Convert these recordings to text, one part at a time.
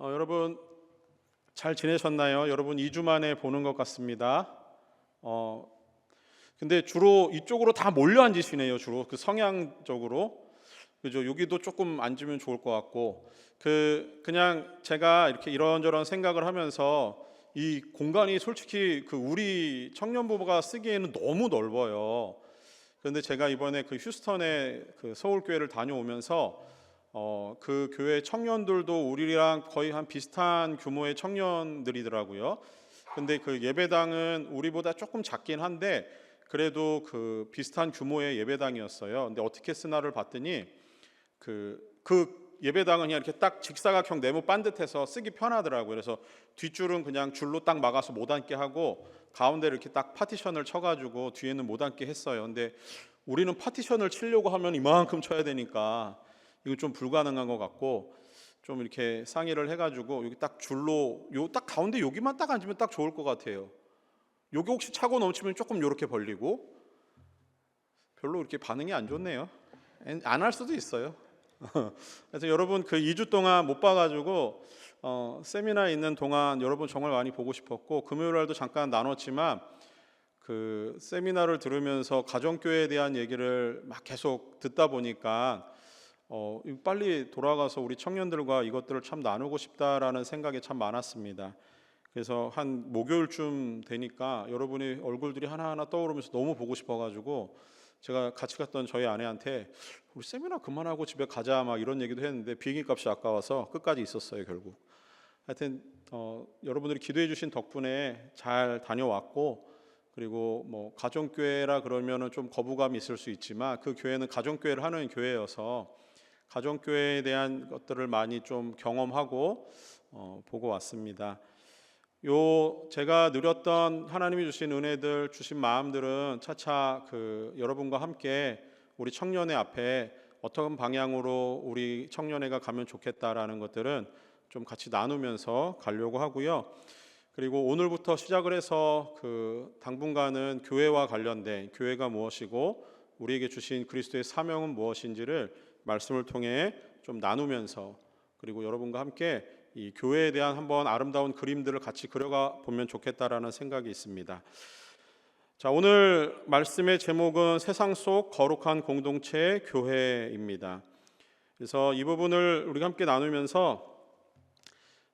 여러분 잘 지내셨나요? 여러분 2주 만에 보는 것 같습니다. 근데 주로 이쪽으로 다 몰려 앉으시네요. 주로 그 성향적으로. 그죠? 여기도 조금 앉으면 좋을 것 같고 그냥 제가 이렇게 이런저런 생각을 하면서 이 공간이 솔직히 그 우리 청년부가 쓰기에는 너무 넓어요. 그런데 제가 이번에 그 휴스턴에 그 서울교회를 다녀오면서 그 교회 청년들도 우리랑 거의 한 비슷한 규모의 청년들이더라고요. 근데 그 예배당은 우리보다 조금 작긴 한데 그래도 그 비슷한 규모의 예배당이었어요. 근데 어떻게 쓰나를 봤더니 그 예배당은 그냥 이렇게 딱 직사각형 네모 반듯해서 쓰기 편하더라고요. 그래서 뒷줄은 그냥 줄로 딱 막아서 못 앉게 하고 가운데 이렇게 딱 파티션을 쳐가지고 뒤에는 못 앉게 했어요. 근데 우리는 파티션을 치려고 하면 이만큼 쳐야 되니까 이거 좀 불가능한 것 같고 좀 이렇게 상의를 해가지고 여기 딱 줄로 요 딱 가운데 여기만 딱 앉으면 딱 좋을 것 같아요. 여기 혹시 차고 넘치면 조금 이렇게 벌리고 별로 이렇게 반응이 안 좋네요. 안 할 수도 있어요. 그래서 여러분 그 2주 동안 못 봐가지고 세미나에 있는 동안 여러분 정말 많이 보고 싶었고 금요일 날도 잠깐 나눴지만 그 세미나를 들으면서 가정교회에 대한 얘기를 막 계속 듣다 보니까 빨리 돌아가서 우리 청년들과 이것들을 참 나누고 싶다라는 생각이 참 많았습니다. 그래서 한 목요일쯤 되니까 여러분의 얼굴들이 하나하나 떠오르면서 너무 보고 싶어가지고 제가 같이 갔던 저희 아내한테 우리 세미나 그만하고 집에 가자 막 이런 얘기도 했는데 비행기 값이 아까워서 끝까지 있었어요 결국. 하여튼 여러분들이 기도해 주신 덕분에 잘 다녀왔고 그리고 뭐 가정교회라 그러면은 좀 거부감이 있을 수 있지만 그 교회는 가정교회를 하는 교회여서 가정교회에 대한 것들을 많이 좀 경험하고 보고 왔습니다. 제가 누렸던 하나님이 주신 은혜들 주신 마음들은 차차 그 여러분과 함께 우리 청년회 앞에 어떤 방향으로 우리 청년회가 가면 좋겠다라는 것들은 좀 같이 나누면서 가려고 하고요. 그리고 오늘부터 시작을 해서 그 당분간은 교회와 관련된 교회가 무엇이고 우리에게 주신 그리스도의 사명은 무엇인지를 말씀을 통해 좀 나누면서 그리고 여러분과 함께 이 교회에 대한 한번 아름다운 그림들을 같이 그려가 보면 좋겠다라는 생각이 있습니다. 자, 오늘 말씀의 제목은 세상 속 거룩한 공동체 교회입니다. 그래서 이 부분을 우리가 함께 나누면서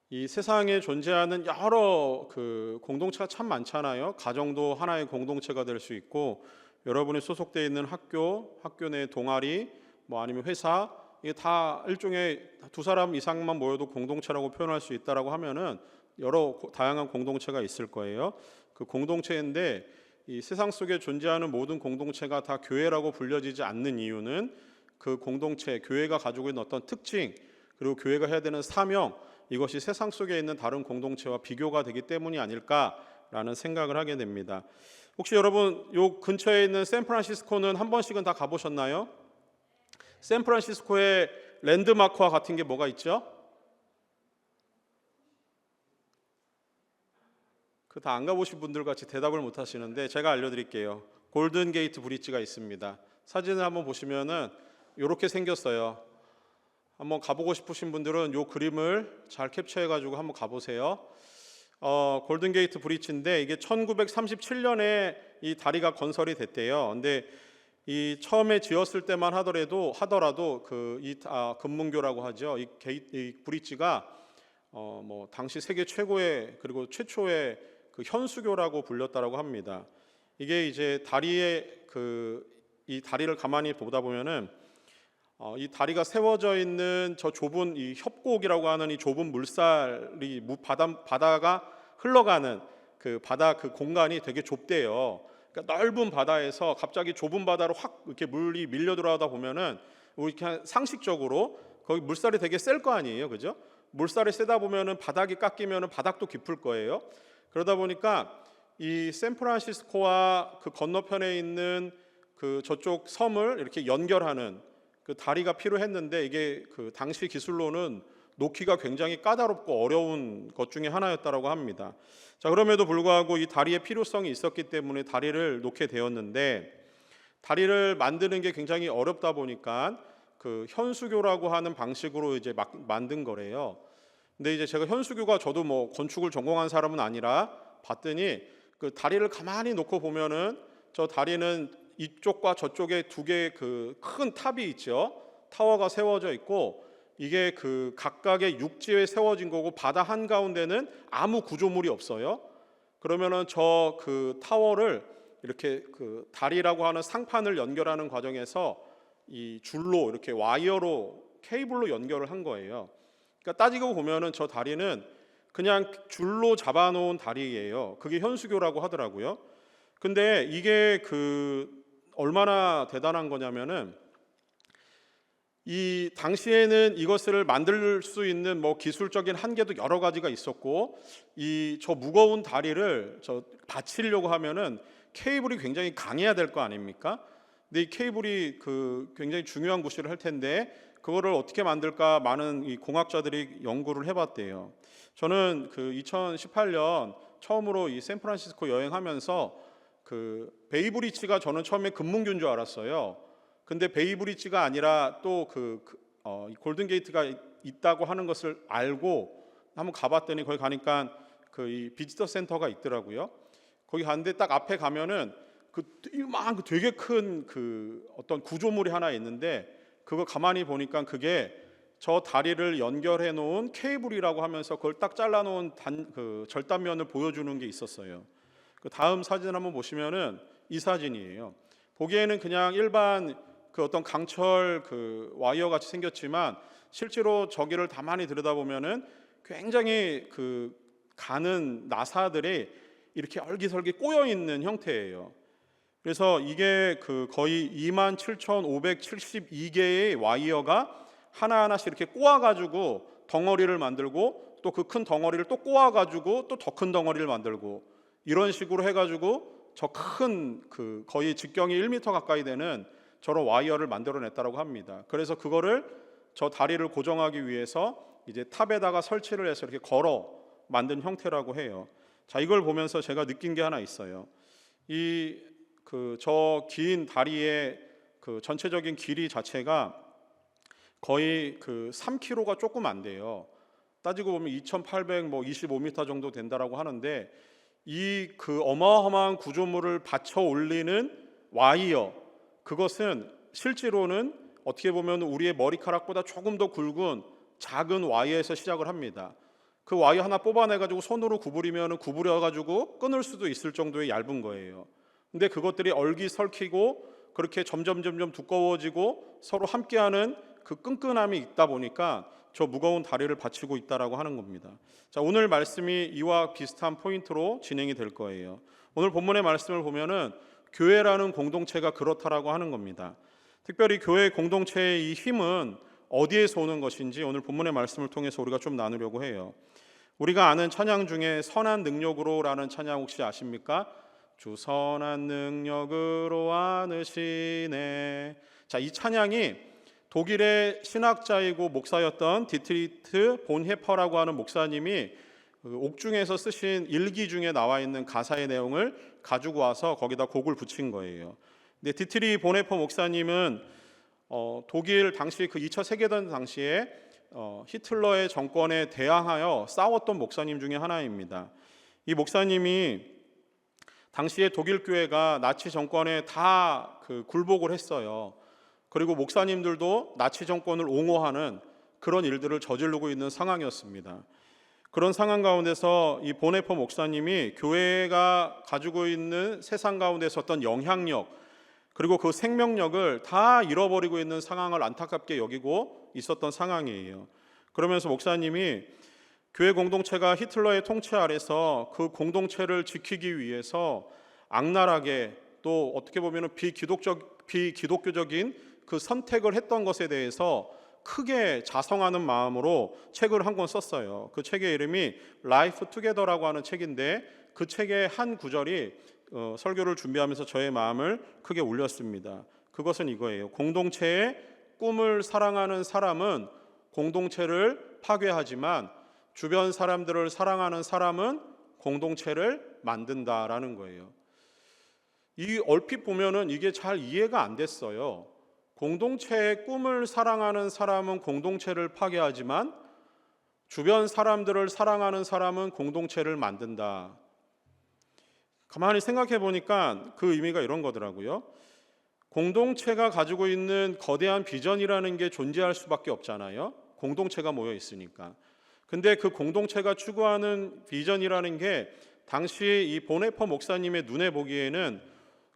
이 세상에 존재하는 여러 그 공동체가 참 많잖아요. 가정도 하나의 공동체가 될 수 있고 여러분이 소속되어 있는 학교 내 동아리 뭐 아니면 회사 이게 다 일종의 두 사람 이상만 모여도 공동체라고 표현할 수 있다라고 하면은 여러 다양한 공동체가 있을 거예요. 그 공동체인데 이 세상 속에 존재하는 모든 공동체가 다 교회라고 불려지지 않는 이유는 그 공동체, 교회가 가지고 있는 어떤 특징 그리고 교회가 해야 되는 사명 이것이 세상 속에 있는 다른 공동체와 비교가 되기 때문이 아닐까라는 생각을 하게 됩니다. 혹시 여러분 요 근처에 있는 샌프란시스코는 한 번씩은 다 가보셨나요? 샌프란시스코에 랜드마크와 같은 게 뭐가 있죠? 그 다 안 가보신 분들 같이 대답을 못 하시는데 제가 알려드릴게요. 골든 게이트 브릿지가 있습니다. 사진을 한번 보시면은 이렇게 생겼어요. 한번 가보고 싶으신 분들은 이 그림을 잘 캡처해가지고 한번 가보세요. 골든 게이트 브릿지인데 이게 1937년에 이 다리가 건설이 됐대요. 근데 이 처음에 지었을 때만 하더라도 금문교라고 하죠. 이 브릿지가 뭐 당시 세계 최고의 그리고 최초의 그 현수교라고 불렸다라고 합니다. 이게 이제 이 다리를 가만히 보다 보면은 이 다리가 세워져 있는 저 좁은 이 협곡이라고 하는 이 좁은 물살이 바다가 흘러가는 그 바다 그 공간이 되게 좁대요. 그러니까 넓은 바다에서 갑자기 좁은 바다로 확 이렇게 물이 밀려 들어가다 보면은 우리 그냥 상식적으로 거기 물살이 되게 셀 거 아니에요, 그죠? 물살이 세다 보면은 바닥이 깎이면은 바닥도 깊을 거예요. 그러다 보니까 이 샌프란시스코와 그 건너편에 있는 그 저쪽 섬을 이렇게 연결하는 그 다리가 필요했는데 이게 그 당시 기술로는 놓기가 굉장히 까다롭고 어려운 것 중에 하나였다라고 합니다. 자, 그럼에도 불구하고 이 다리의 필요성이 있었기 때문에 다리를 놓게 되었는데 다리를 만드는 게 굉장히 어렵다 보니까 그 현수교라고 하는 방식으로 이제 만든 거래요. 근데 이제 제가 현수교가 저도 뭐 건축을 전공한 사람은 아니라 봤더니 그 다리를 가만히 놓고 보면은 저 다리는 이쪽과 저쪽에 두 개의 그 큰 탑이 있죠. 타워가 세워져 있고 이게 그 각각의 육지에 세워진 거고 바다 한가운데는 아무 구조물이 없어요. 그러면은 저 그 타워를 이렇게 그 다리라고 하는 상판을 연결하는 과정에서 이 줄로 이렇게 와이어로 케이블로 연결을 한 거예요. 그러니까 따지고 보면은 저 다리는 그냥 줄로 잡아놓은 다리예요. 그게 현수교라고 하더라고요. 근데 이게 그 얼마나 대단한 거냐면은 이 당시에는 이것을 만들 수 있는 뭐 기술적인 한계도 여러 가지가 있었고 이 저 무거운 다리를 저 받치려고 하면은 케이블이 굉장히 강해야 될 거 아닙니까? 근데 이 케이블이 그 굉장히 중요한 구실을 할 텐데 그거를 어떻게 만들까 많은 이 공학자들이 연구를 해봤대요. 저는 그 2018년 처음으로 이 샌프란시스코 여행하면서 그 베이브리지가 저는 처음에 금문교인 줄 알았어요. 근데 베이브리지가 아니라 또 골든 게이트가 있다고 하는 것을 알고 한번 가봤더니 거기 가니까 그 이 비지터 센터가 있더라고요. 거기 갔는데 딱 앞에 가면은 그 이만 되게 큰 그 어떤 구조물이 하나 있는데 그거 가만히 보니까 그게 저 다리를 연결해 놓은 케이블이라고 하면서 그걸 딱 잘라 놓은 그 절단면을 보여주는 게 있었어요. 그 다음 사진 한번 보시면은 이 사진이에요. 보기에는 그냥 일반 그 어떤 강철 그 와이어 같이 생겼지만 실제로 저기를 가만히 들여다보면은 굉장히 그 가는 나사들이 이렇게 얼기설기 꼬여 있는 형태예요. 그래서 이게 그 거의 27,572개의 와이어가 하나하나씩 이렇게 꼬아가지고 덩어리를 만들고 또 그 큰 덩어리를 또 꼬아가지고 또 더 큰 덩어리를 만들고 이런 식으로 해가지고 저 큰 그 거의 직경이 1m 가까이 되는 저런 와이어를 만들어냈다고 합니다. 그래서 그거를 저 다리를 고정하기 위해서 이제 탑에다가 설치를 해서 이렇게 걸어 만든 형태라고 해요. 자, 이걸 보면서 제가 느낀 게 하나 있어요. 이 그 저 긴 다리의 그 전체적인 길이 자체가 거의 그 3km가 조금 안 돼요. 따지고 보면 2,825m 정도 된다라고 하는데 이 그 어마어마한 구조물을 받쳐 올리는 와이어 그것은 실제로는 어떻게 보면 우리의 머리카락보다 조금 더 굵은 작은 와이어에서 시작을 합니다. 그 와이어 하나 뽑아내가지고 손으로 구부려가지고 끊을 수도 있을 정도의 얇은 거예요. 근데 그것들이 얼기설키고 그렇게 점점 두꺼워지고 서로 함께하는 그 끈끈함이 있다 보니까 저 무거운 다리를 받치고 있다라고 하는 겁니다. 자, 오늘 말씀이 이와 비슷한 포인트로 진행이 될 거예요. 오늘 본문의 말씀을 보면은 교회라는 공동체가 그렇다라고 하는 겁니다. 특별히 교회 공동체의 이 힘은 어디에서 오는 것인지 오늘 본문의 말씀을 통해서 우리가 좀 나누려고 해요. 우리가 아는 찬양 중에 선한 능력으로라는 찬양 혹시 아십니까? 주 선한 능력으로 안으시네. 자, 이 찬양이 독일의 신학자이고 목사였던 디트리트 본헤퍼라고 하는 목사님이 그 옥중에서 쓰신 일기 중에 나와 있는 가사의 내용을 가지고 와서 거기다 곡을 붙인 거예요. 근데 디트리 본헤퍼 목사님은 독일 당시 그 2차 세계대전 당시에 히틀러의 정권에 대항하여 싸웠던 목사님 중에 하나입니다. 이 목사님이 당시에 독일 교회가 나치 정권에 다 그 굴복을 했어요. 그리고 목사님들도 나치 정권을 옹호하는 그런 일들을 저지르고 있는 상황이었습니다. 그런 상황 가운데서 이 본헤퍼 목사님이 교회가 가지고 있는 세상 가운데서 어떤 영향력 그리고 그 생명력을 다 잃어버리고 있는 상황을 안타깝게 여기고 있었던 상황이에요. 그러면서 목사님이 교회 공동체가 히틀러의 통치 아래서 그 공동체를 지키기 위해서 악랄하게 또 어떻게 보면 비기독교적인 그 선택을 했던 것에 대해서 크게 자성하는 마음으로 책을 한 권 썼어요. 그 책의 이름이 Life Together라고 하는 책인데 그 책의 한 구절이 설교를 준비하면서 저의 마음을 크게 울렸습니다. 그것은 이거예요. 공동체의 꿈을 사랑하는 사람은 공동체를 파괴하지만 주변 사람들을 사랑하는 사람은 공동체를 만든다라는 거예요. 이 얼핏 보면은 이게 잘 이해가 안 됐어요. 공동체의 꿈을 사랑하는 사람은 공동체를 파괴하지만 주변 사람들을 사랑하는 사람은 공동체를 만든다. 가만히 생각해 보니까 그 의미가 이런 거더라고요. 공동체가 가지고 있는 거대한 비전이라는 게 존재할 수밖에 없잖아요. 공동체가 모여 있으니까. 근데 그 공동체가 추구하는 비전이라는 게 당시 이 보네퍼 목사님의 눈에 보기에는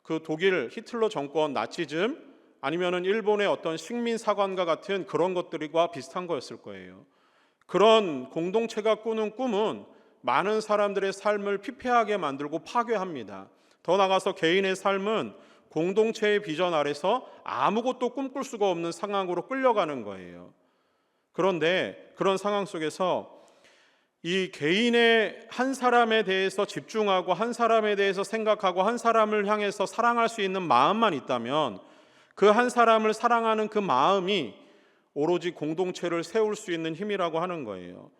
그 독일 히틀러 정권 나치즘 아니면은 일본의 어떤 식민 사관과 같은 그런 것들과 비슷한 거였을 거예요. 그런 공동체가 꾸는 꿈은 많은 사람들의 삶을 피폐하게 만들고 파괴합니다. 더 나아가서 개인의 삶은 공동체의 비전 아래서 아무것도 꿈꿀 수가 없는 상황으로 끌려가는 거예요. 그런데 그런 상황 속에서 이 개인의 한 사람에 대해서 집중하고 한 사람에 대해서 생각하고 한 사람을 향해서 사랑할 수 있는 마음만 있다면 그 한 사람을 사랑하는 그 마음이 오로지 공동체를 세울 수 있는 힘이라고 하는 거예요.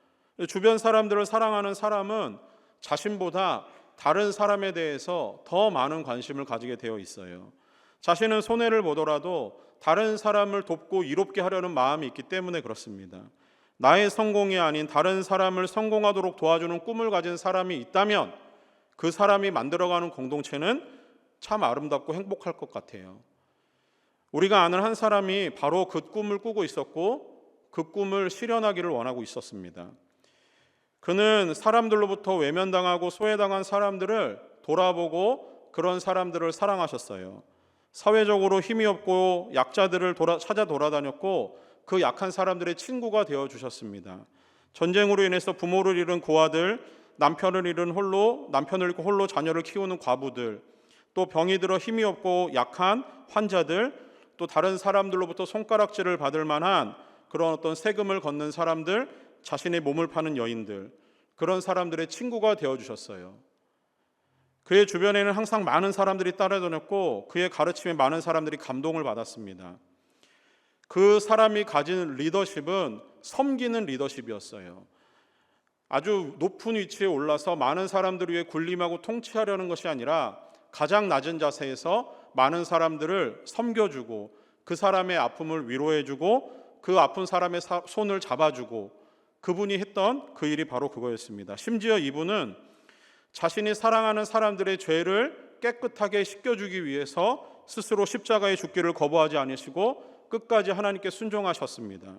주변 사람들을 사랑하는 사람은 자신보다 다른 사람에 대해서 더 많은 관심을 가지게 되어 있어요. 자신은 손해를 보더라도 다른 사람을 돕고 이롭게 하려는 마음이 있기 때문에 그렇습니다. 나의 성공이 아닌 다른 사람을 성공하도록 도와주는 꿈을 가진 사람이 있다면 그 사람이 만들어가는 공동체는 참 아름답고 행복할 것 같아요. 우리가 아는 한 사람이 바로 그 꿈을 꾸고 있었고 그 꿈을 실현하기를 원하고 있었습니다. 그는 사람들로부터 외면당하고 소외당한 사람들을 돌아보고 그런 사람들을 사랑하셨어요. 사회적으로 힘이 없고 약자들을 찾아 돌아다녔고 그 약한 사람들의 친구가 되어주셨습니다. 전쟁으로 인해서 부모를 잃은 고아들, 남편을 잃고 홀로 자녀를 키우는 과부들, 또 병이 들어 힘이 없고 약한 환자들, 또 다른 사람들로부터 손가락질을 받을 만한 그런 어떤 세금을 걷는 사람들, 자신의 몸을 파는 여인들, 그런 사람들의 친구가 되어주셨어요. 그의 주변에는 항상 많은 사람들이 따라다녔고 그의 가르침에 많은 사람들이 감동을 받았습니다. 그 사람이 가진 리더십은 섬기는 리더십이었어요. 아주 높은 위치에 올라서 많은 사람들을 위해 군림하고 통치하려는 것이 아니라 가장 낮은 자세에서 많은 사람들을 섬겨주고 그 사람의 아픔을 위로해주고 그 아픈 사람의 손을 잡아주고 그분이 했던 그 일이 바로 그거였습니다. 심지어 이분은 자신이 사랑하는 사람들의 죄를 깨끗하게 씻겨주기 위해서 스스로 십자가에 죽기를 거부하지 않으시고 끝까지 하나님께 순종하셨습니다.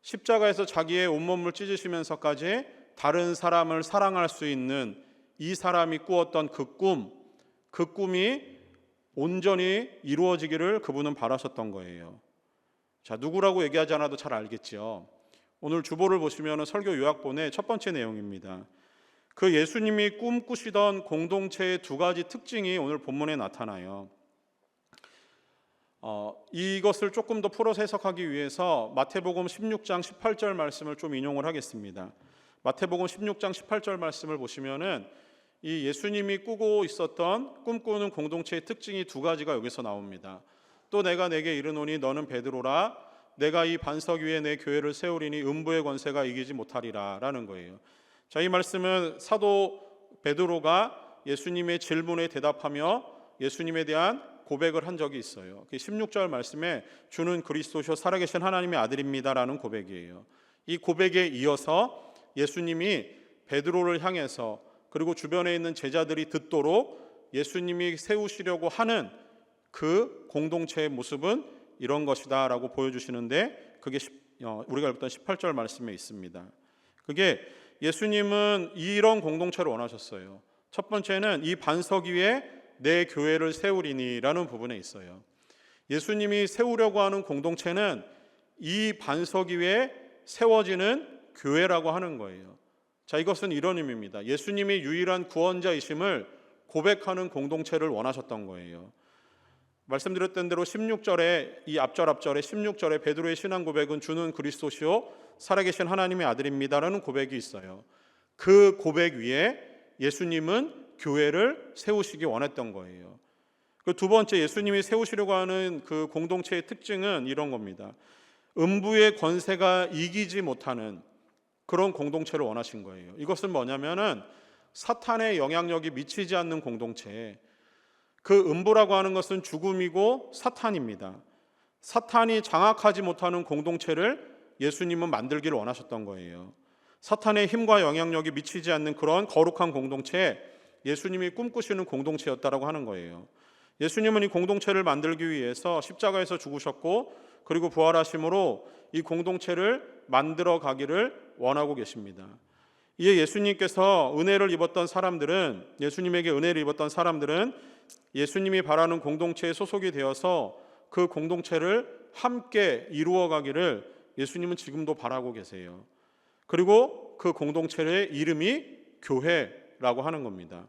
십자가에서 자기의 온몸을 찢으시면서까지 다른 사람을 사랑할 수 있는 이 사람이 꾸었던 그 꿈이 온전히 이루어지기를 그분은 바라셨던 거예요. 자, 누구라고 얘기하지 않아도 잘 알겠죠. 오늘 주보를 보시면 설교 요약본의 첫 번째 내용입니다. 그 예수님이 꿈꾸시던 공동체의 두 가지 특징이 오늘 본문에 나타나요. 이것을 조금 더 풀어서 해석하기 위해서 마태복음 16장 18절 말씀을 좀 인용을 하겠습니다. 마태복음 16장 18절 말씀을 보시면은 이 예수님이 꾸고 있었던 꿈꾸는 공동체의 특징이 두 가지가 여기서 나옵니다. 또 내가 내게 이르노니 너는 베드로라 내가 이 반석 위에 내 교회를 세우리니 음부의 권세가 이기지 못하리라 라는 거예요. 자, 이 말씀은 사도 베드로가 예수님의 질문에 대답하며 예수님에 대한 고백을 한 적이 있어요. 16절 말씀에 주는 그리스도시요 살아계신 하나님의 아들입니다라는 고백이에요. 이 고백에 이어서 예수님이 베드로를 향해서 그리고 주변에 있는 제자들이 듣도록 예수님이 세우시려고 하는 그 공동체의 모습은 이런 것이다 라고 보여주시는데 그게 우리가 읽었던 18절 말씀에 있습니다. 그게 예수님은 이런 공동체를 원하셨어요. 첫 번째는 이 반석 위에 내 교회를 세우리니 라는 부분에 있어요. 예수님이 세우려고 하는 공동체는 이 반석 위에 세워지는 교회라고 하는 거예요. 자, 이것은 이런 의미입니다. 예수님이 유일한 구원자이심을 고백하는 공동체를 원하셨던 거예요. 말씀드렸던 대로 16절에 이 앞절에 16절에 베드로의 신앙 고백은 주는 그리스도시요 살아계신 하나님의 아들입니다라는 고백이 있어요. 그 고백 위에 예수님은 교회를 세우시기 원했던 거예요. 그 두 번째 예수님이 세우시려고 하는 그 공동체의 특징은 이런 겁니다. 음부의 권세가 이기지 못하는 그런 공동체를 원하신 거예요. 이것은 뭐냐면은 사탄의 영향력이 미치지 않는 공동체. 그 음부라고 하는 것은 죽음이고 사탄입니다. 사탄이 장악하지 못하는 공동체를 예수님은 만들기를 원하셨던 거예요. 사탄의 힘과 영향력이 미치지 않는 그런 거룩한 공동체, 예수님이 꿈꾸시는 공동체였다라고 하는 거예요. 예수님은 이 공동체를 만들기 위해서 십자가에서 죽으셨고 그리고 부활하심으로 이 공동체를 만들어 가기를 원하고 계십니다. 이에 예수님께서 은혜를 입었던 사람들은, 예수님에게 은혜를 입었던 사람들은 예수님이 바라는 공동체에 소속이 되어서 그 공동체를 함께 이루어 가기를 예수님은 지금도 바라고 계세요. 그리고 그 공동체의 이름이 교회라고 하는 겁니다.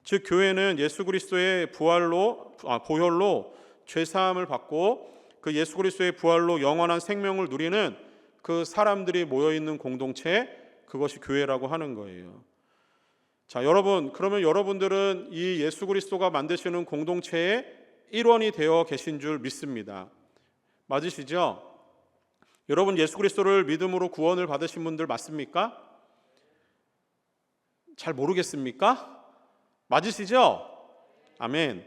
즉 교회는 예수 그리스도의 보혈로 죄사함을 받고 그 예수 그리스도의 부활로 영원한 생명을 누리는 그 사람들이 모여 있는 공동체, 그것이 교회라고 하는 거예요. 자, 여러분, 그러면 여러분들은 이 예수 그리스도가 만드시는 공동체의 일원이 되어 계신 줄 믿습니다. 맞으시죠? 여러분 예수 그리스도를 믿음으로 구원을 받으신 분들 맞습니까? 잘 모르겠습니까? 맞으시죠? 아멘.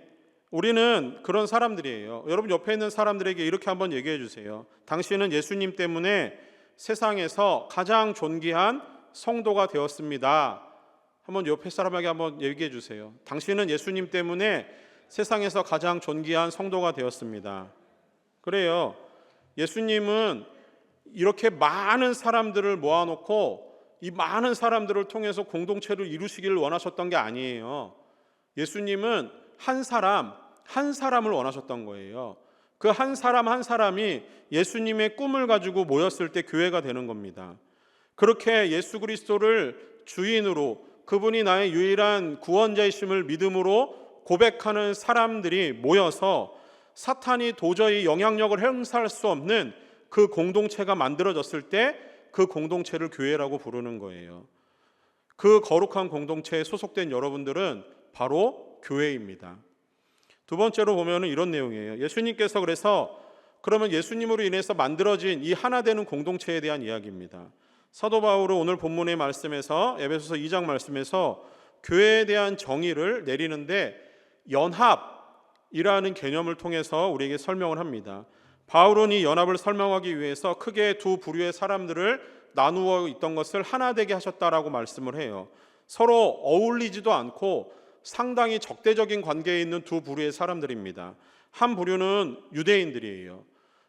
우리는 그런 사람들이에요. 여러분 옆에 있는 사람들에게 이렇게 한번 얘기해 주세요. 당신은 예수님 때문에 세상에서 가장 존귀한 성도가 되었습니다. 한번 옆에 사람에게 한번 얘기해 주세요. 당신은 예수님 때문에 세상에서 가장 존귀한 성도가 되었습니다. 그래요. 예수님은 이렇게 많은 사람들을 모아놓고 이 많은 사람들을 통해서 공동체를 이루시기를 원하셨던 게 아니에요. 예수님은 한 사람을 원하셨던 거예요. 그 한 사람 한 사람이 예수님의 꿈을 가지고 모였을 때 교회가 되는 겁니다. 그렇게 예수 그리스도를 주인으로, 그분이 나의 유일한 구원자이심을 믿음으로 고백하는 사람들이 모여서 사탄이 도저히 영향력을 행사할 수 없는 그 공동체가 만들어졌을 때 그 공동체를 교회라고 부르는 거예요. 그 거룩한 공동체에 소속된 여러분들은 바로 교회입니다. 두 번째로 보면 이런 내용이에요. 예수님께서 그래서 그러면 예수님으로 인해서 만들어진 이 하나 되는 공동체에 대한 이야기입니다. 사도 바울은 오늘 본문의 말씀에서 에베소서 2장 말씀에서 교회에 대한 정의를 내리는데 연합이라는 개념을 통해서 우리에게 설명을 합니다. 바울은 이 연합을 설명하기 위해서 크게 두 부류의 사람들을 나누어 있던 것을 하나 되게 하셨다라고 말씀을 해요. 서로 어울리지도 않고 상당히 적대적인 관계에 있는 두 부류의 사람들입니다. 한 부류는 유대인들이에요.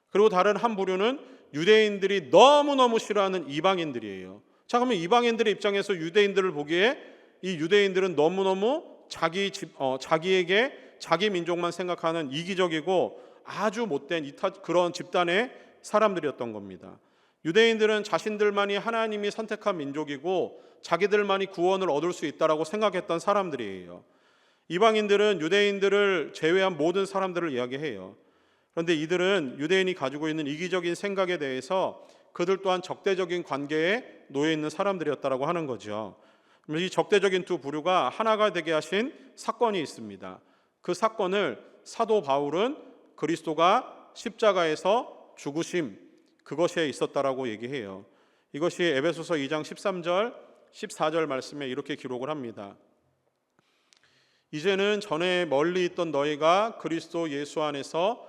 그리고 다른 한 부류는 유대인들이 너무너무 싫어하는 이방인들이에요. 자, 그러면 이방인들의 입장에서 유대인들을 보기에 이 유대인들은 너무너무 자기에게 자기 민족만 생각하는 이기적이고 아주 못된 그런 집단의 사람들이었던 겁니다. 유대인들은 자신들만이 하나님이 선택한 민족이고 자기들만이 구원을 얻을 수 있다라고 생각했던 사람들이에요. 이방인들은 유대인들을 제외한 모든 사람들을 이야기해요. 그런데 이들은 유대인이 가지고 있는 이기적인 생각에 대해서 그들 또한 적대적인 관계에 놓여 있는 사람들이었다라고 하는 거죠. 이 적대적인 두 부류가 하나가 되게 하신 사건이 있습니다. 그 사건을 사도 바울은 그리스도가 십자가에서 죽으심, 그것에 있었다라고 얘기해요. 이것이 에베소서 2장 13절, 14절 말씀에 이렇게 기록을 합니다. 이제는 전에 멀리 있던 너희가 그리스도 예수 안에서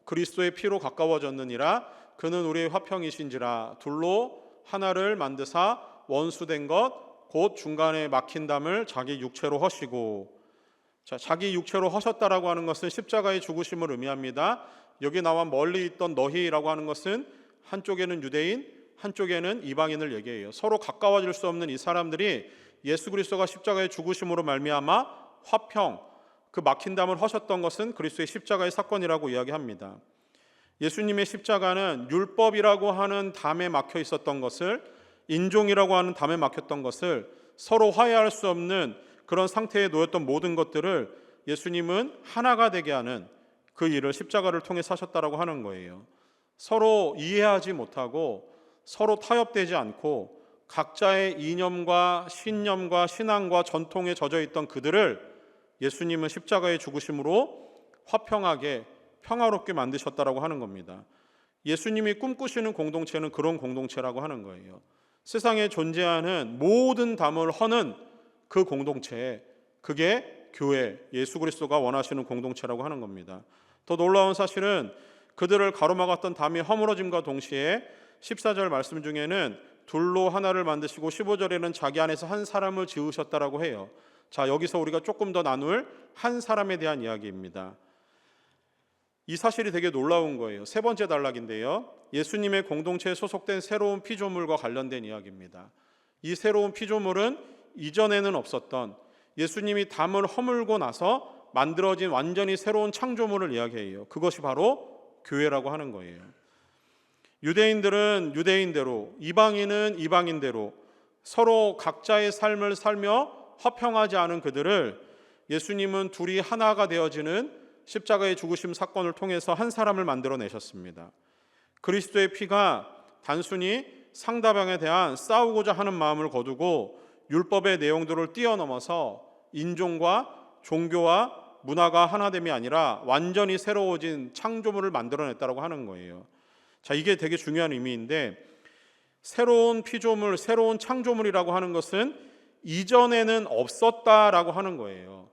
그리스도의 피로 가까워졌느니라. 그는 우리의 화평이신지라. 둘로 하나를 만드사 원수된 것 곧 중간에 막힌 담을 자기 육체로 허시고. 자, 자기 육체로 허셨다라고 하는 것은 십자가의 죽으심을 의미합니다. 여기 나와 멀리 있던 너희라고 하는 것은 한쪽에는 유대인, 한쪽에는 이방인을 얘기해요. 서로 가까워질 수 없는 이 사람들이 예수 그리스도가 십자가의 죽으심으로 말미암아 화평, 그 막힌 담을 허셨던 것은 그리스도의 십자가의 사건이라고 이야기합니다. 예수님의 십자가는 율법이라고 하는 담에 막혀 있었던 것을, 인종이라고 하는 담에 막혔던 것을, 서로 화해할 수 없는 그런 상태에 놓였던 모든 것들을 예수님은 하나가 되게 하는 그 일을 십자가를 통해 사셨다라고 하는 거예요. 서로 이해하지 못하고 서로 타협되지 않고 각자의 이념과 신념과 신앙과 전통에 젖어 있던 그들을 예수님은 십자가의 죽으심으로 화평하게 평화롭게 만드셨다라고 하는 겁니다. 예수님이 꿈꾸시는 공동체는 그런 공동체라고 하는 거예요. 세상에 존재하는 모든 담을 허는 그 공동체, 그게 교회, 예수 그리스도가 원하시는 공동체라고 하는 겁니다. 더 놀라운 사실은 그들을 가로막았던 담이 허물어짐과 동시에 14절 말씀 중에는 둘로 하나를 만드시고 15절에는 자기 안에서 한 사람을 지으셨다라고 해요. 자, 여기서 우리가 조금 더 나눌 한 사람에 대한 이야기입니다. 이 사실이 되게 놀라운 거예요. 세 번째 단락인데요, 예수님의 공동체에 소속된 새로운 피조물과 관련된 이야기입니다. 이 새로운 피조물은 이전에는 없었던, 예수님이 담을 허물고 나서 만들어진 완전히 새로운 창조물을 이야기해요. 그것이 바로 교회라고 하는 거예요. 유대인들은 유대인대로, 이방인은 이방인대로 서로 각자의 삶을 살며 화평하지 않은 그들을 예수님은 둘이 하나가 되어지는 십자가의 죽으심 사건을 통해서 한 사람을 만들어내셨습니다. 그리스도의 피가 단순히 상대방에 대한 싸우고자 하는 마음을 거두고 율법의 내용들을 뛰어넘어서 인종과 종교와 문화가 하나됨이 아니라 완전히 새로워진 창조물을 만들어냈다고 하는 거예요. 자, 이게 되게 중요한 의미인데, 새로운 피조물, 새로운 창조물이라고 하는 것은 이전에는 없었다라고 하는 거예요.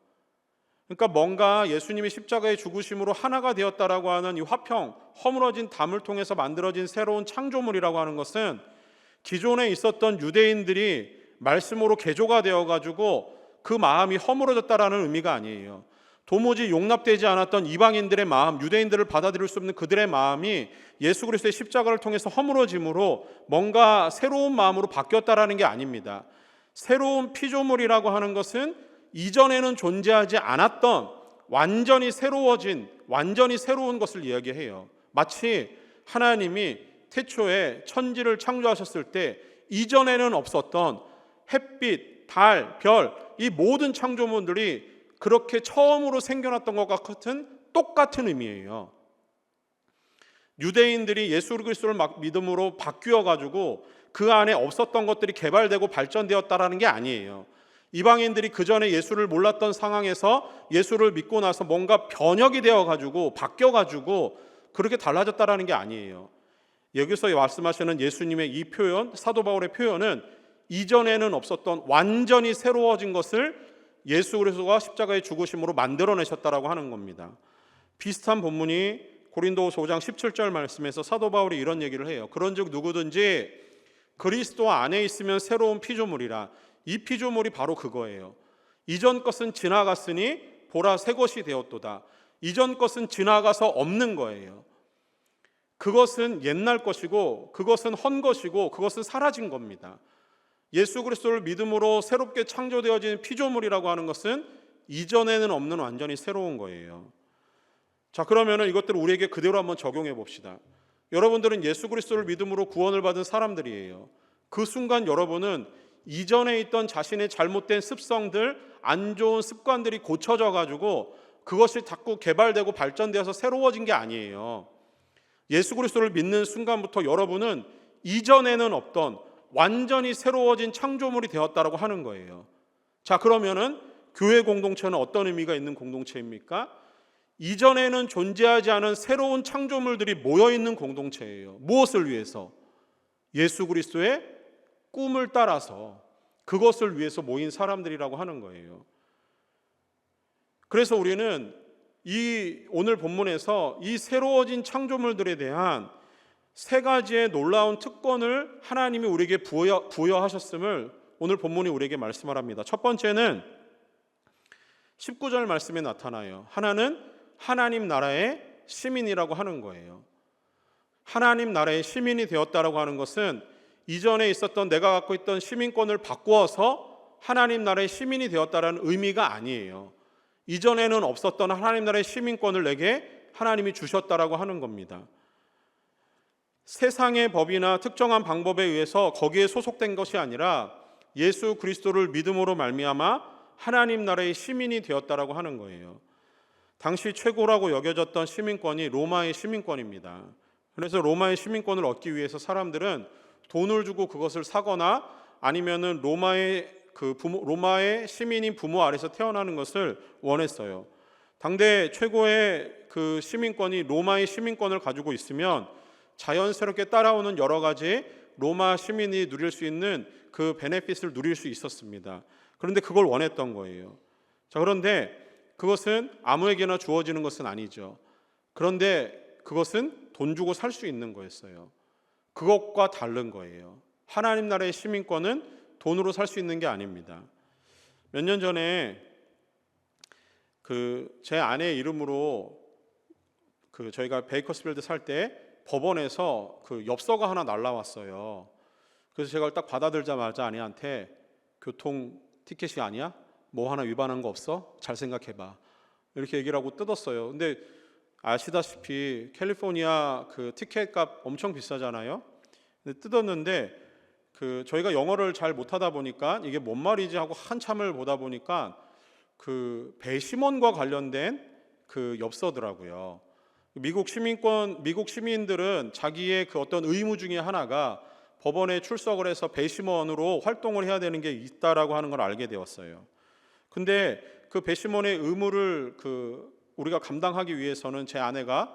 그러니까 뭔가 예수님이 십자가의 죽으심으로 하나가 되었다라고 하는 이 화평, 허물어진 담을 통해서 만들어진 새로운 창조물이라고 하는 것은 기존에 있었던 유대인들이 말씀으로 개조가 되어가지고 그 마음이 허물어졌다라는 의미가 아니에요. 도무지 용납되지 않았던 이방인들의 마음, 유대인들을 받아들일 수 없는 그들의 마음이 예수 그리스도의 십자가를 통해서 허물어짐으로 뭔가 새로운 마음으로 바뀌었다라는 게 아닙니다. 새로운 피조물이라고 하는 것은 이전에는 존재하지 않았던 완전히 새로워진, 완전히 새로운 것을 이야기해요. 마치 하나님이 태초에 천지를 창조하셨을 때 이전에는 없었던 햇빛, 달, 별, 이 모든 창조물들이 그렇게 처음으로 생겨났던 것과 같은 똑같은 의미예요. 유대인들이 예수 그리스도를 믿음으로 바뀌어가지고 그 안에 없었던 것들이 개발되고 발전되었다라는 게 아니에요. 이방인들이 그 전에 예수를 몰랐던 상황에서 예수를 믿고 나서 뭔가 변혁이 되어가지고 바뀌어가지고 그렇게 달라졌다라는 게 아니에요. 여기서 말씀하시는 예수님의 이 표현, 사도 바울의 표현은 이전에는 없었던 완전히 새로워진 것을 예수 그리스도가 십자가의 죽으심으로 만들어내셨다라고 하는 겁니다. 비슷한 본문이 고린도후서 5장 17절 말씀에서 사도 바울이 이런 얘기를 해요. 그런즉 누구든지 그리스도 안에 있으면 새로운 피조물이라. 이 피조물이 바로 그거예요. 이전 것은 지나갔으니 보라 새 것이 되었도다. 이전 것은 지나가서 없는 거예요. 그것은 옛날 것이고 그것은 헛 것이고 그것은 사라진 겁니다. 예수 그리스도를 믿음으로 새롭게 창조되어진 피조물이라고 하는 것은 이전에는 없는 완전히 새로운 거예요. 자, 그러면 이것들을 우리에게 그대로 한번 적용해 봅시다. 여러분들은 예수 그리스도를 믿음으로 구원을 받은 사람들이에요. 그 순간 여러분은 이전에 있던 자신의 잘못된 습성들, 안 좋은 습관들이 고쳐져 가지고 그것이 자꾸 개발되고 발전되어서 새로워진 게 아니에요. 예수 그리스도를 믿는 순간부터 여러분은 이전에는 없던 완전히 새로워진 창조물이 되었다라고 하는 거예요. 자, 그러면은 교회 공동체는 어떤 의미가 있는 공동체입니까? 이전에는 존재하지 않은 새로운 창조물들이 모여 있는 공동체예요. 무엇을 위해서? 예수 그리스도의 꿈을 따라서 그것을 위해서 모인 사람들이라고 하는 거예요. 그래서 우리는 이 오늘 본문에서 이 새로워진 창조물들에 대한 세 가지의 놀라운 특권을 하나님이 우리에게 부여하셨음을 오늘 본문이 우리에게 말씀을 합니다. 첫 번째는 19절 말씀에 나타나요. 하나는 하나님 나라의 시민이라고 하는 거예요. 하나님 나라의 시민이 되었다라고 하는 것은 이전에 있었던 내가 갖고 있던 시민권을 바꾸어서 하나님 나라의 시민이 되었다라는 의미가 아니에요. 이전에는 없었던 하나님 나라의 시민권을 내게 하나님이 주셨다라고 하는 겁니다. 세상의 법이나 특정한 방법에 의해서 거기에 소속된 것이 아니라 예수 그리스도를 믿음으로 말미암아 하나님 나라의 시민이 되었다라고 하는 거예요. 당시 최고라고 여겨졌던 시민권이 로마의 시민권입니다. 그래서 로마의 시민권을 얻기 위해서 사람들은 돈을 주고 그것을 사거나 아니면은 로마의 시민인 부모 아래서 태어나는 것을 원했어요. 당대 최고의 그 시민권이 로마의 시민권을 가지고 있으면 자연스럽게 따라오는 여러 가지 로마 시민이 누릴 수 있는 그 베네핏을 누릴 수 있었습니다. 그런데 그걸 원했던 거예요. 자, 그런데 그것은 아무에게나 주어지는 것은 아니죠. 그런데 그것은 돈 주고 살 수 있는 거였어요. 그것과 다른 거예요. 하나님 나라의 시민권은 돈으로 살 수 있는 게 아닙니다. 몇 년 전에 제 아내 이름으로 저희가 베이커스필드 살 때 법원에서 엽서가 하나 날라왔어요. 그래서 제가 딱 받아들자마자 아내한테 교통 티켓이 아니야? 뭐 하나 위반한 거 없어? 잘 생각해봐. 이렇게 얘기를 하고 뜯었어요. 근데 아시다시피 캘리포니아 티켓 값 엄청 비싸잖아요. 근데 뜯었는데 저희가 영어를 잘 못하다 보니까 이게 뭔 말이지 하고 한참을 보다 보니까 배심원과 관련된 엽서더라고요. 미국 시민들은 자기의 어떤 의무 중에 하나가 법원에 출석을 해서 배심원으로 활동을 해야 되는 게 있다라고 하는 걸 알게 되었어요. 근데 그 배심원의 의무를 우리가 감당하기 위해서는 제 아내가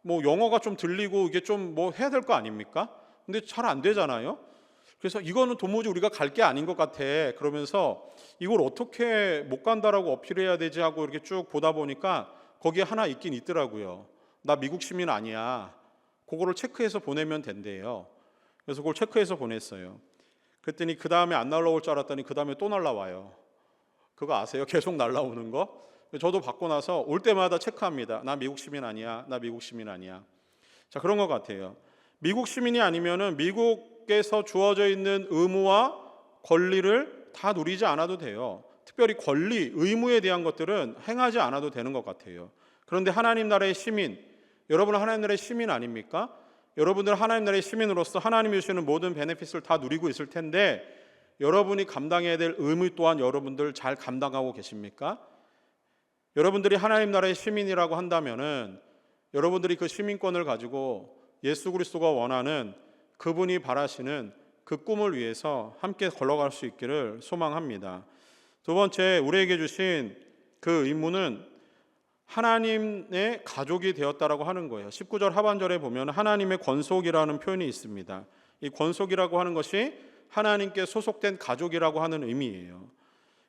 뭐 영어가 좀 들리고 이게 좀 뭐 해야 될 거 아닙니까? 근데 잘 안 되잖아요. 그래서 이거는 도무지 우리가 갈 게 아닌 것 같아. 그러면서 이걸 어떻게 못 간다라고 어필해야 되지 하고 이렇게 쭉 보다 보니까 거기에 하나 있긴 있더라고요. 나 미국 시민 아니야. 그거를 체크해서 보내면 된대요. 그래서 그걸 체크해서 보냈어요. 그랬더니 그 다음에 안 날라올 줄 알았더니 그 다음에 또 날라와요. 그거 아세요? 계속 날라오는 거? 저도 받고 나서 올 때마다 체크합니다. 나 미국 시민 아니야. 나 미국 시민 아니야. 자, 그런 것 같아요. 미국 시민이 아니면은 미국에서 주어져 있는 의무와 권리를 다 누리지 않아도 돼요. 특별히 권리, 의무에 대한 것들은 행하지 않아도 되는 것 같아요. 그런데 하나님 나라의 시민, 여러분은 하나님 나라의 시민 아닙니까? 여러분들은 하나님 나라의 시민으로서 하나님이 주시는 모든 베네핏을 다 누리고 있을 텐데 여러분이 감당해야 될 의무 또한 여러분들 잘 감당하고 계십니까? 여러분들이 하나님 나라의 시민이라고 한다면은 여러분들이 그 시민권을 가지고 예수 그리스도가 원하는 그분이 바라시는 그 꿈을 위해서 함께 걸어갈 수 있기를 소망합니다. 두 번째, 우리에게 주신 그 의무는 하나님의 가족이 되었다라고 하는 거예요. 19절 하반절에 보면 하나님의 권속이라는 표현이 있습니다. 이 권속이라고 하는 것이 하나님께 소속된 가족이라고 하는 의미예요.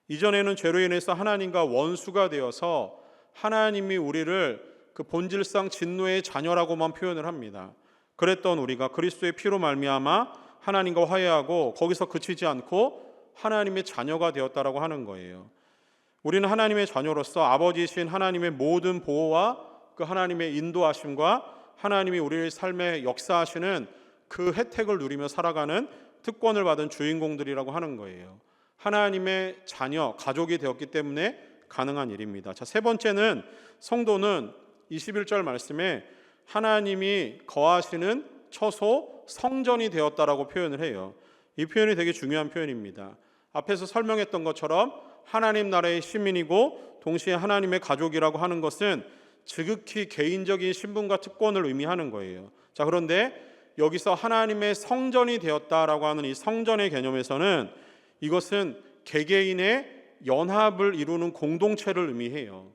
이전에는 죄로 인해서 하나님과 원수가 되어서 하나님이 우리를 본질상 진노의 자녀라고만 표현을 합니다. 그랬던 우리가 그리스도의 피로 말미암아 하나님과 화해하고 거기서 그치지 않고 하나님의 자녀가 되었다라고 하는 거예요. 우리는 하나님의 자녀로서 아버지이신 하나님의 모든 보호와 그 하나님의 인도하심과 하나님이 우리의 삶에 역사하시는 그 혜택을 누리며 살아가는 특권을 받은 주인공들이라고 하는 거예요. 하나님의 자녀, 가족이 되었기 때문에 가능한 일입니다. 자, 세 번째는 성도는 21절 말씀에 하나님이 거하시는 처소, 성전이 되었다라고 표현을 해요. 이 표현이 되게 중요한 표현입니다. 앞에서 설명했던 것처럼 하나님 나라의 시민이고 동시에 하나님의 가족이라고 하는 것은 지극히 개인적인 신분과 특권을 의미하는 거예요. 자, 그런데 여기서 하나님의 성전이 되었다라고 하는 이 성전의 개념에서는 이것은 개개인의 연합을 이루는 공동체를 의미해요.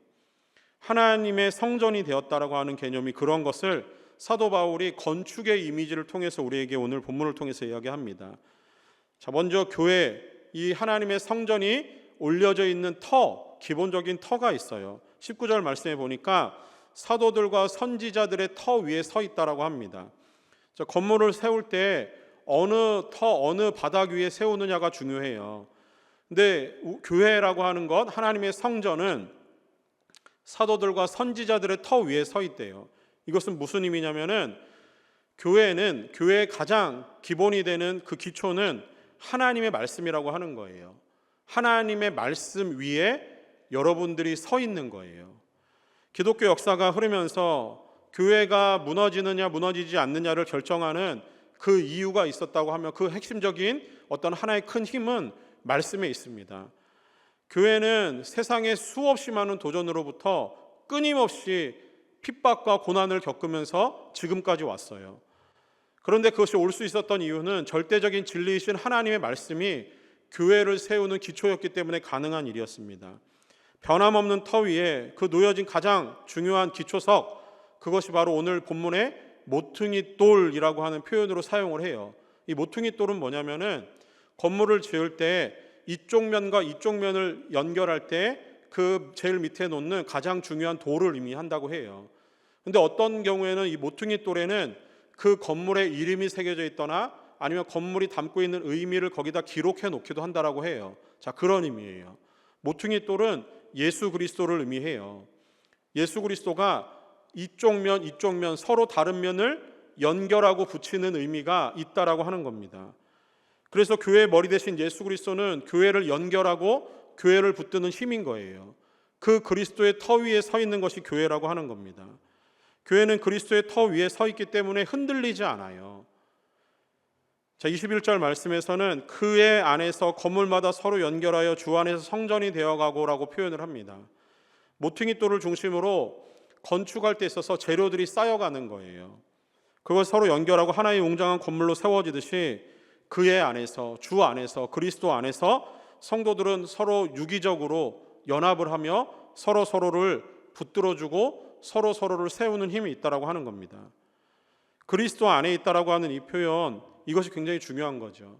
하나님의 성전이 되었다라고 하는 개념이 그런 것을 사도 바울이 건축의 이미지를 통해서 우리에게 오늘 본문을 통해서 이야기합니다. 자, 먼저 교회, 이 하나님의 성전이 올려져 있는 기본적인 터가 있어요. 19절 말씀에 보니까 사도들과 선지자들의 터 위에 서 있다라고 합니다. 자, 건물을 세울 때 어느 바닥 위에 세우느냐가 중요해요. 근데 교회라고 하는 것, 하나님의 성전은 사도들과 선지자들의 터 위에 서 있대요. 이것은 무슨 의미냐면은 교회의 가장 기본이 되는 그 기초는 하나님의 말씀이라고 하는 거예요. 하나님의 말씀 위에 여러분들이 서 있는 거예요. 기독교 역사가 흐르면서 교회가 무너지느냐 무너지지 않느냐를 결정하는 그 이유가 있었다고 하면 그 핵심적인 어떤 하나의 큰 힘은 말씀에 있습니다. 교회는 세상의 수없이 많은 도전으로부터 끊임없이 핍박과 고난을 겪으면서 지금까지 왔어요. 그런데 그것이 올 수 있었던 이유는 절대적인 진리이신 하나님의 말씀이 교회를 세우는 기초였기 때문에 가능한 일이었습니다. 변함없는 터 위에 그 놓여진 가장 중요한 기초석, 그것이 바로 오늘 본문의 모퉁이 돌이라고 하는 표현으로 사용을 해요. 이 모퉁이 돌은 뭐냐면은 건물을 지을 때 이쪽 면과 이쪽 면을 연결할 때 그 제일 밑에 놓는 가장 중요한 돌을 의미한다고 해요. 근데 어떤 경우에는 이 모퉁이 돌에는 그 건물의 이름이 새겨져 있거나 아니면 건물이 담고 있는 의미를 거기다 기록해 놓기도 한다라고 해요. 자, 그런 의미예요. 모퉁이 돌은 예수 그리스도를 의미해요. 예수 그리스도가 이쪽 면 서로 다른 면을 연결하고 붙이는 의미가 있다라고 하는 겁니다. 그래서 교회의 머리 대신 예수 그리스도는 교회를 연결하고 교회를 붙드는 힘인 거예요. 그 그리스도의 터 위에 서 있는 것이 교회라고 하는 겁니다. 교회는 그리스도의 터 위에 서 있기 때문에 흔들리지 않아요. 자, 21절 말씀에서는 그의 안에서 건물마다 서로 연결하여 주 안에서 성전이 되어가고라고 표현을 합니다. 모퉁이 돌을 중심으로 건축할 때 있어서 재료들이 쌓여가는 거예요. 그걸 서로 연결하고 하나의 웅장한 건물로 세워지듯이 그의 안에서, 주 안에서, 그리스도 안에서 성도들은 서로 유기적으로 연합을 하며 서로를 붙들어주고 서로를 세우는 힘이 있다라고 하는 겁니다. 그리스도 안에 있다라고 하는 이 표현, 이것이 굉장히 중요한 거죠.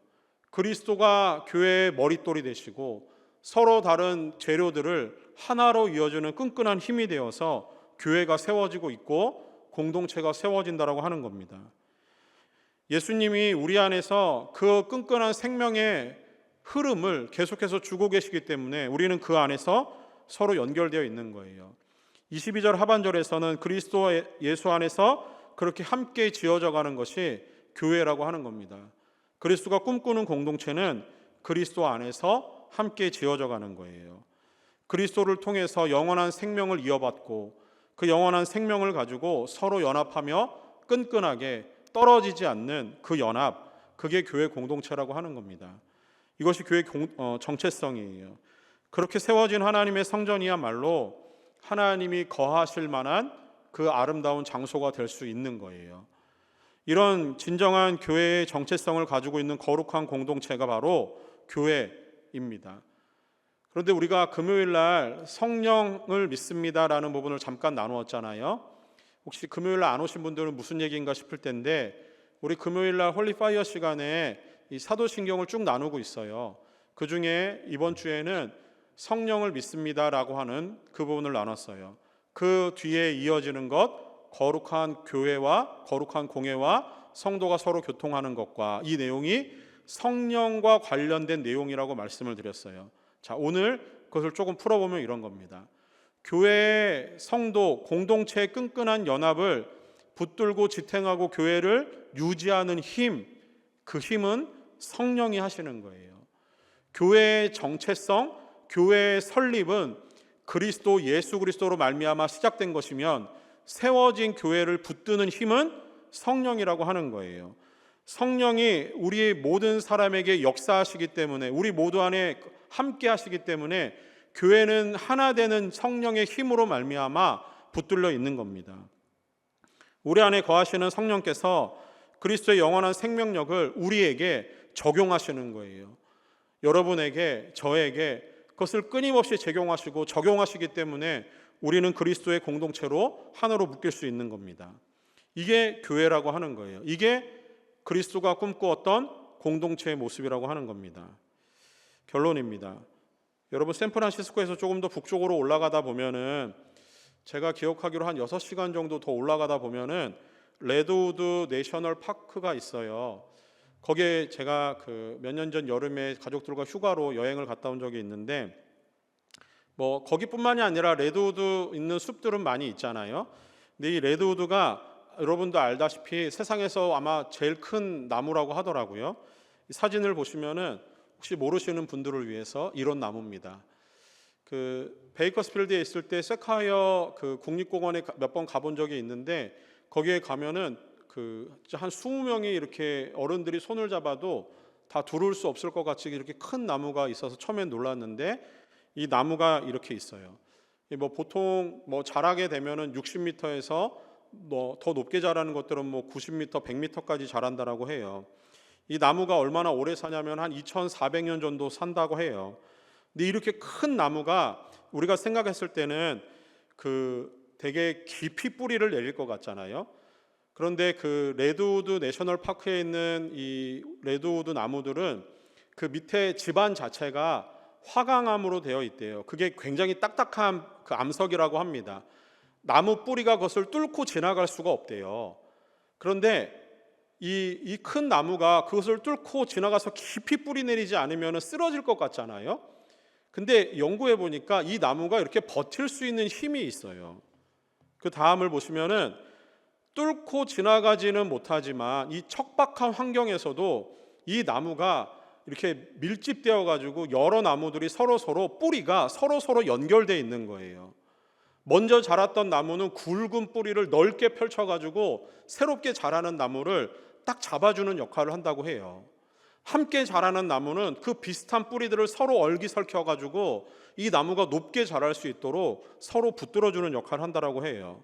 그리스도가 교회의 머릿돌이 되시고 서로 다른 재료들을 하나로 이어주는 끈끈한 힘이 되어서 교회가 세워지고 있고 공동체가 세워진다라고 하는 겁니다. 예수님이 우리 안에서 그 끈끈한 생명의 흐름을 계속해서 주고 계시기 때문에 우리는 그 안에서 서로 연결되어 있는 거예요. 22절 하반절에서는 그리스도 예수 안에서 그렇게 함께 지어져 가는 것이 교회라고 하는 겁니다. 그리스도가 꿈꾸는 공동체는 그리스도 안에서 함께 지어져 가는 거예요. 그리스도를 통해서 영원한 생명을 이어받고 그 영원한 생명을 가지고 서로 연합하며 끈끈하게 떨어지지 않는 그 연합, 그게 교회 공동체라고 하는 겁니다. 이것이 교회 정체성이에요. 그렇게 세워진 하나님의 성전이야말로 하나님이 거하실 만한 그 아름다운 장소가 될 수 있는 거예요. 이런 진정한 교회의 정체성을 가지고 있는 거룩한 공동체가 바로 교회입니다. 그런데 우리가 금요일 날 성령을 믿습니다라는 부분을 잠깐 나누었잖아요. 혹시 금요일 날 안 오신 분들은 무슨 얘기인가 싶을 텐데, 우리 금요일 날 홀리파이어 시간에 이 사도신경을 쭉 나누고 있어요. 그 중에 이번 주에는 성령을 믿습니다라고 하는 그 부분을 나눴어요. 그 뒤에 이어지는 것, 거룩한 교회와 거룩한 공회와 성도가 서로 교통하는 것과, 이 내용이 성령과 관련된 내용이라고 말씀을 드렸어요. 자, 오늘 그것을 조금 풀어보면 이런 겁니다. 교회의 성도, 공동체의 끈끈한 연합을 붙들고 지탱하고 교회를 유지하는 힘, 그 힘은 성령이 하시는 거예요. 교회의 정체성, 교회의 설립은 그리스도 예수 그리스도로 말미암아 시작된 것이면 세워진 교회를 붙드는 힘은 성령이라고 하는 거예요. 성령이 우리 모든 사람에게 역사하시기 때문에, 우리 모두 안에 함께 하시기 때문에 교회는 하나 되는 성령의 힘으로 말미암아 붙들려 있는 겁니다. 우리 안에 거하시는 성령께서 그리스도의 영원한 생명력을 우리에게 적용하시는 거예요. 여러분에게, 저에게 그것을 끊임없이 적용하시고 적용하시기 때문에 우리는 그리스도의 공동체로 하나로 묶일 수 있는 겁니다. 이게 교회라고 하는 거예요. 이게 그리스도가 꿈꾸었던 공동체의 모습이라고 하는 겁니다. 결론입니다. 여러분, 샌프란시스코에서 조금 더 북쪽으로 올라가다 보면은, 제가 기억하기로 한 6시간 정도 더 올라가다 보면은 레드우드 내셔널 파크가 있어요. 거기에 제가 몇 년 전 여름에 가족들과 휴가로 여행을 갔다 온 적이 있는데, 뭐 거기뿐만이 아니라 레드우드 있는 숲들은 많이 있잖아요. 근데 이 레드우드가 여러분도 알다시피 세상에서 아마 제일 큰 나무라고 하더라고요. 이 사진을 보시면은 혹시 모르시는 분들을 위해서 이런 나무입니다. 베이커스필드에 있을 때 세콰이어 국립공원에 몇 번 가본 적이 있는데, 거기에 가면은 한 20명이 이렇게 어른들이 손을 잡아도 다 두를 수 없을 것 같이 이렇게 큰 나무가 있어서 처음엔 놀랐는데, 이 나무가 이렇게 있어요. 보통 자라게 되면은 60m에서 더 높게 자라는 것들은 90m, 100m까지 자란다라고 해요. 이 나무가 얼마나 오래 사냐면 한 2400년 정도 산다고 해요. 근데 이렇게 큰 나무가 우리가 생각했을 때는 되게 깊이 뿌리를 내릴 것 같잖아요. 그런데 레드우드 내셔널 파크에 있는 이 레드우드 나무들은 그 밑에 집안 자체가 화강암으로 되어 있대요. 그게 굉장히 딱딱한 암석이라고 합니다. 나무 뿌리가 그것을 뚫고 지나갈 수가 없대요. 그런데 이 큰 나무가 그것을 뚫고 지나가서 깊이 뿌리 내리지 않으면 쓰러질 것 같잖아요. 근데 연구해 보니까 이 나무가 이렇게 버틸 수 있는 힘이 있어요. 그 다음을 보시면은 뚫고 지나가지는 못하지만 이 척박한 환경에서도 이 나무가 이렇게 밀집되어 가지고 여러 나무들이 서로 뿌리가 서로 연결되어 있는 거예요. 먼저 자랐던 나무는 굵은 뿌리를 넓게 펼쳐 가지고 새롭게 자라는 나무를 딱 잡아주는 역할을 한다고 해요. 함께 자라는 나무는 그 비슷한 뿌리들을 서로 얼기설켜 가지고 이 나무가 높게 자랄 수 있도록 서로 붙들어주는 역할을 한다고 해요.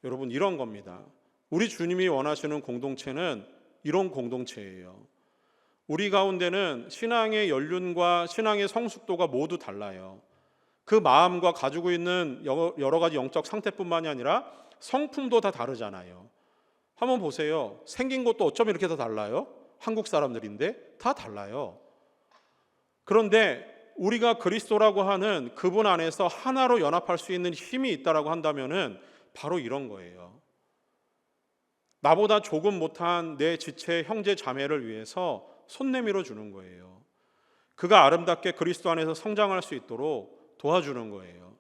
여러분, 이런 겁니다. 우리 주님이 원하시는 공동체는 이런 공동체예요. 우리 가운데는 신앙의 연륜과 신앙의 성숙도가 모두 달라요. 그 마음과 가지고 있는 여러 가지 영적 상태뿐만이 아니라 성품도 다 다르잖아요. 한번 보세요. 생긴 것도 어쩜 이렇게 다 달라요? 한국 사람들인데 다 달라요. 그런데 우리가 그리스도라고 하는 그분 안에서 하나로 연합할 수 있는 힘이 있다라고 한다면은 바로 이런 거예요. 나보다 조금 못한 내 지체 형제 자매를 위해서 손 내밀어 주는 거예요. 그가 아름답게 그리스도 안에서 성장할 수 있도록 도와주는 거예요.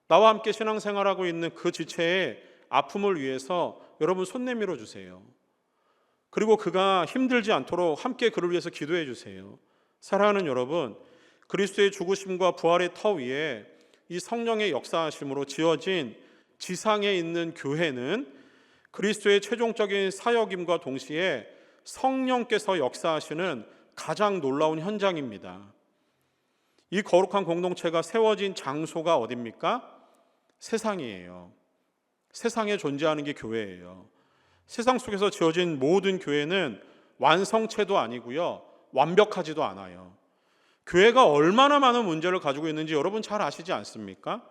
나와 함께 신앙생활하고 있는 그 지체의 아픔을 위해서 여러분 손 내밀어 주세요. 그리고 그가 힘들지 않도록 함께 그를 위해서 기도해 주세요. 사랑하는 여러분, 그리스도의 죽으심과 부활의 터 위에 이 성령의 역사하심으로 지어진 지상에 있는 교회는 그리스도의 최종적인 사역임과 동시에 성령께서 역사하시는 가장 놀라운 현장입니다. 이 거룩한 공동체가 세워진 장소가 어디입니까? 세상이에요. 세상에 존재하는 게 교회예요. 세상 속에서 지어진 모든 교회는 완성체도 아니고요, 완벽하지도 않아요. 교회가 얼마나 많은 문제를 가지고 있는지 여러분 잘 아시지 않습니까?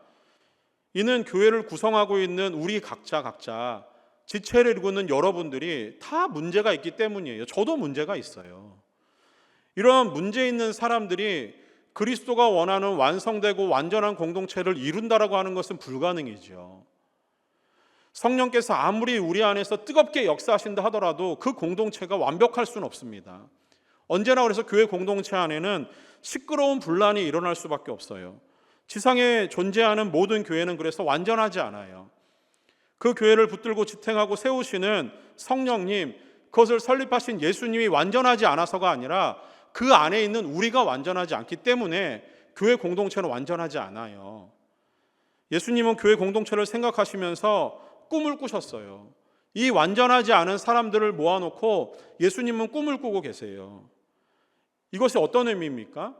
이는 교회를 구성하고 있는 우리 각자 지체를 이루고 있는 여러분들이 다 문제가 있기 때문이에요. 저도 문제가 있어요. 이런 문제 있는 사람들이 그리스도가 원하는 완성되고 완전한 공동체를 이룬다라고 하는 것은 불가능이죠. 성령께서 아무리 우리 안에서 뜨겁게 역사하신다 하더라도 그 공동체가 완벽할 수는 없습니다. 언제나 그래서 교회 공동체 안에는 시끄러운 분란이 일어날 수밖에 없어요. 지상에 존재하는 모든 교회는 그래서 완전하지 않아요. 그 교회를 붙들고 지탱하고 세우시는 성령님, 그것을 설립하신 예수님이 완전하지 않아서가 아니라 그 안에 있는 우리가 완전하지 않기 때문에 교회 공동체는 완전하지 않아요. 예수님은 교회 공동체를 생각하시면서 꿈을 꾸셨어요. 이 완전하지 않은 사람들을 모아놓고 예수님은 꿈을 꾸고 계세요. 이것이 어떤 의미입니까?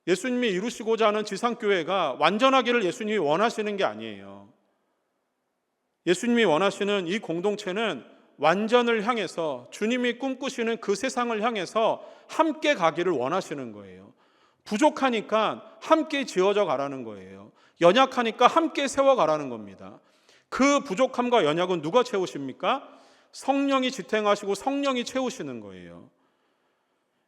예수님이 이루시고자 하는 지상교회가 완전하기를 예수님이 원하시는 게 아니에요. 예수님이 원하시는 이 공동체는 완전을 향해서, 주님이 꿈꾸시는 그 세상을 향해서 함께 가기를 원하시는 거예요. 부족하니까 함께 지어져 가라는 거예요. 연약하니까 함께 세워가라는 겁니다. 그 부족함과 연약은 누가 채우십니까? 성령이 지탱하시고 성령이 채우시는 거예요.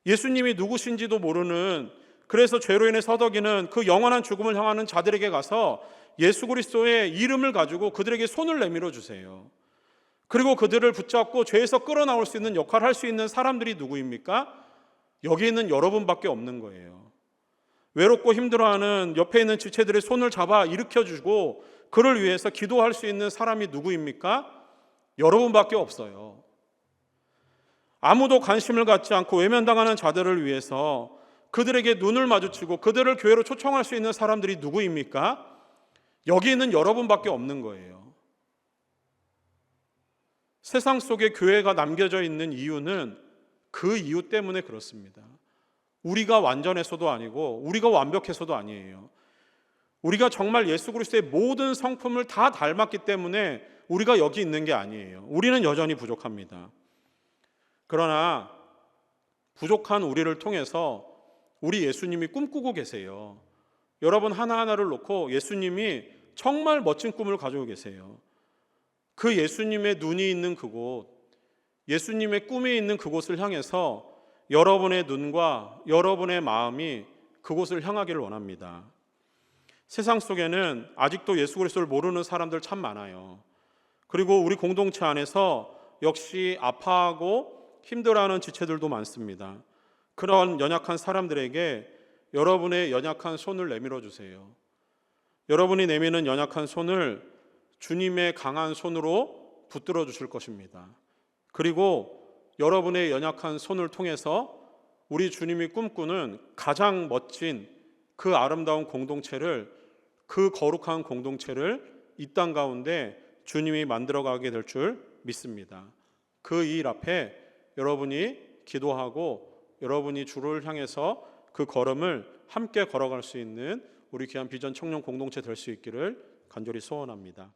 예수님이 누구신지도 모르는, 그래서 죄로 인해 서덕이는 그 영원한 죽음을 향하는 자들에게 가서 예수 그리스도의 이름을 가지고 그들에게 손을 내밀어 주세요. 그리고 그들을 붙잡고 죄에서 끌어나올 수 있는 역할을 할 수 있는 사람들이 누구입니까? 여기 있는 여러분밖에 없는 거예요. 외롭고 힘들어하는 옆에 있는 지체들의 손을 잡아 일으켜주고 그를 위해서 기도할 수 있는 사람이 누구입니까? 여러분밖에 없어요. 아무도 관심을 갖지 않고 외면당하는 자들을 위해서 그들에게 눈을 마주치고 그들을 교회로 초청할 수 있는 사람들이 누구입니까? 여기 있는 여러분밖에 없는 거예요. 세상 속에 교회가 남겨져 있는 이유는 그 이유 때문에 그렇습니다. 우리가 완전해서도 아니고 우리가 완벽해서도 아니에요. 우리가 정말 예수 그리스도의 모든 성품을 다 닮았기 때문에 우리가 여기 있는 게 아니에요. 우리는 여전히 부족합니다. 그러나 부족한 우리를 통해서 우리 예수님이 꿈꾸고 계세요. 여러분 하나하나를 놓고 예수님이 정말 멋진 꿈을 가지고 계세요. 그 예수님의 눈이 있는 그곳, 예수님의 꿈이 있는 그곳을 향해서 여러분의 눈과 여러분의 마음이 그곳을 향하기를 원합니다. 세상 속에는 아직도 예수 그리스도를 모르는 사람들 참 많아요. 그리고 우리 공동체 안에서 역시 아파하고 힘들어하는 지체들도 많습니다. 그런 연약한 사람들에게 여러분의 연약한 손을 내밀어 주세요. 여러분이 내미는 연약한 손을 주님의 강한 손으로 붙들어 주실 것입니다. 그리고 여러분의 연약한 손을 통해서 우리 주님이 꿈꾸는 가장 멋진 그 아름다운 공동체를, 그 거룩한 공동체를 이 땅 가운데 주님이 만들어가게 될 줄 믿습니다. 그 일 앞에 여러분이 기도하고 여러분이 주를 향해서 그 걸음을 함께 걸어갈 수 있는 우리 귀한 비전 청년 공동체 될 수 있기를 간절히 소원합니다.